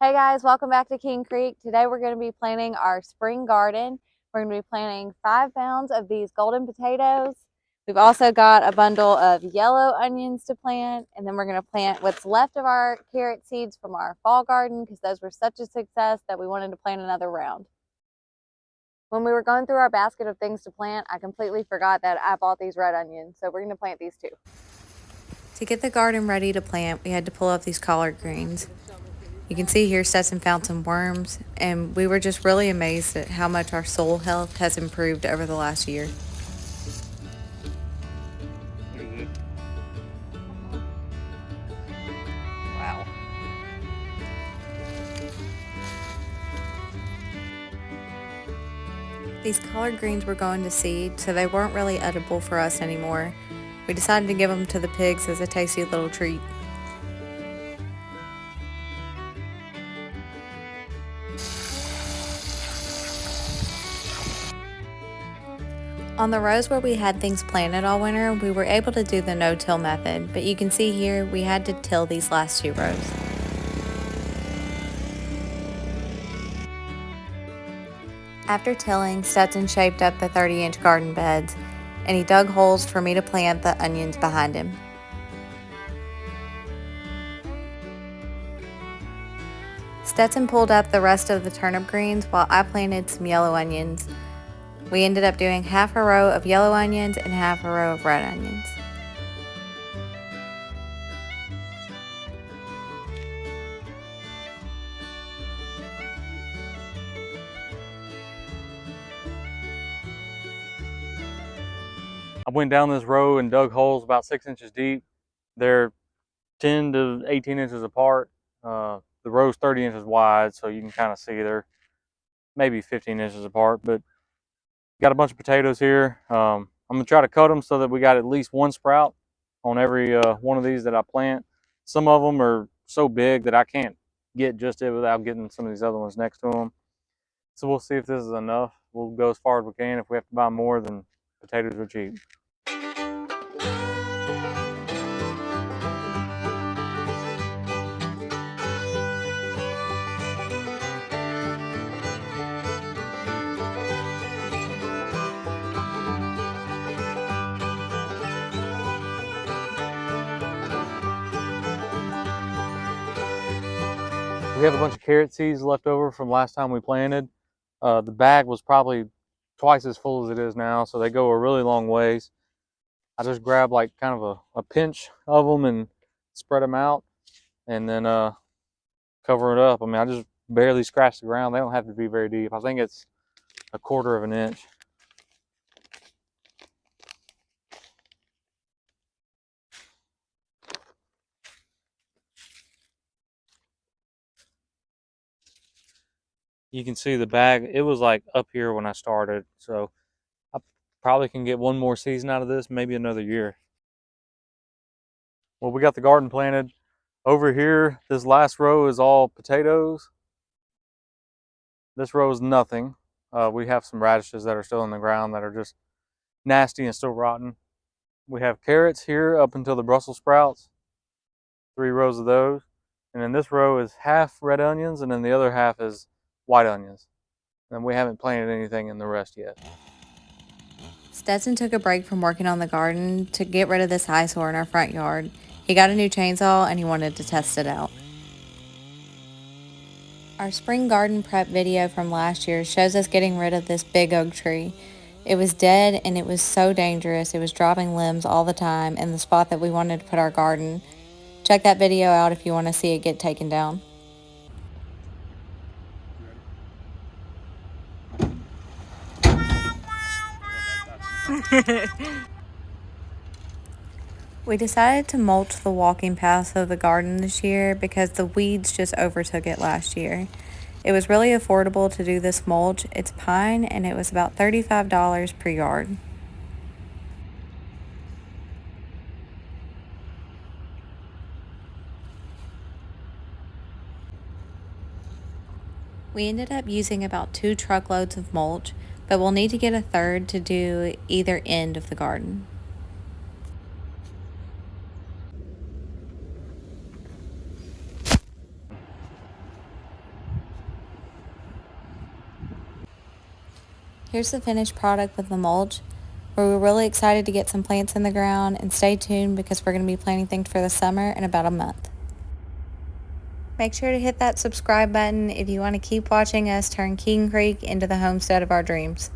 Hey guys, welcome back to King Creek. Today we're going to be planting our spring garden. We're going to be planting 5 pounds of these golden potatoes. We've also got a bundle of yellow onions to plant, and then we're going to plant what's left of our carrot seeds from our fall garden because those were such a success that we wanted to plant another round. When we were going through our basket of things to plant, I completely forgot that I bought these red onions, so we're going to plant these too. To get the garden ready to plant, we had to pull up these collard greens. You can see here Stetson found some worms, and we were just really amazed at how much our soil health has improved over the last year. Wow. These collard greens were going to seed, so they weren't really edible for us anymore. We decided to give them to the pigs as a tasty little treat. On the rows where we had things planted all winter, we were able to do the no-till method, but you can see here we had to till these last 2 rows. After tilling, Stetson shaped up the 30-inch garden beds, and he dug holes for me to plant the onions behind him. Stetson pulled up the rest of the turnip greens while I planted some yellow onions. We ended up doing half a row of yellow onions and half a row of red onions. I went down this row and dug holes about 6 inches deep. They're 10 to 18 inches apart. The row's 30 inches wide, so you can kind of see they're maybe 15 inches apart. But got a bunch of potatoes here. I'm gonna try to cut them so that we got at least 1 sprout on every one of these that I plant. Some of them are so big that I can't get just it without getting some of these other ones next to them. So we'll see if this is enough. We'll go as far as we can. If we have to buy more, then potatoes are cheap. We have a bunch of carrot seeds left over from last time we planted. The bag was probably twice as full as it is now, so they go a really long ways. I just grab like kind of a pinch of them and spread them out, and then cover it up. I mean, I just barely scratch the ground. They don't have to be very deep. I think it's 1/4 of an inch. You can see the bag, it was like up here when I started, so I probably can get 1 more season out of this, maybe another year. Well, we got the garden planted. Over here, this last row is all potatoes. This row is nothing. We have some radishes that are still in the ground that are just nasty and still rotten. We have carrots here up until the Brussels sprouts, 3 rows of those. And then this row is half red onions, and then the other half is white onions. And we haven't planted anything in the rest yet. Stetson took a break from working on the garden to get rid of this eyesore in our front yard. He got a new chainsaw and he wanted to test it out. Our spring garden prep video from last year shows us getting rid of this big oak tree. It was dead and it was so dangerous. It was dropping limbs all the time in the spot that we wanted to put our garden. Check that video out if you want to see it get taken down. We decided to mulch the walking paths of the garden this year because the weeds just overtook it last year. It was really affordable to do this mulch. It's pine and it was about $35 per yard. We ended up using about 2 truckloads of mulch, but we'll need to get a third to do either end of the garden. Here's the finished product with the mulch. We're really excited to get some plants in the ground, and stay tuned because we're going to be planting things for the summer in about a month. Make sure to hit that subscribe button if you want to keep watching us turn King Creek into the homestead of our dreams.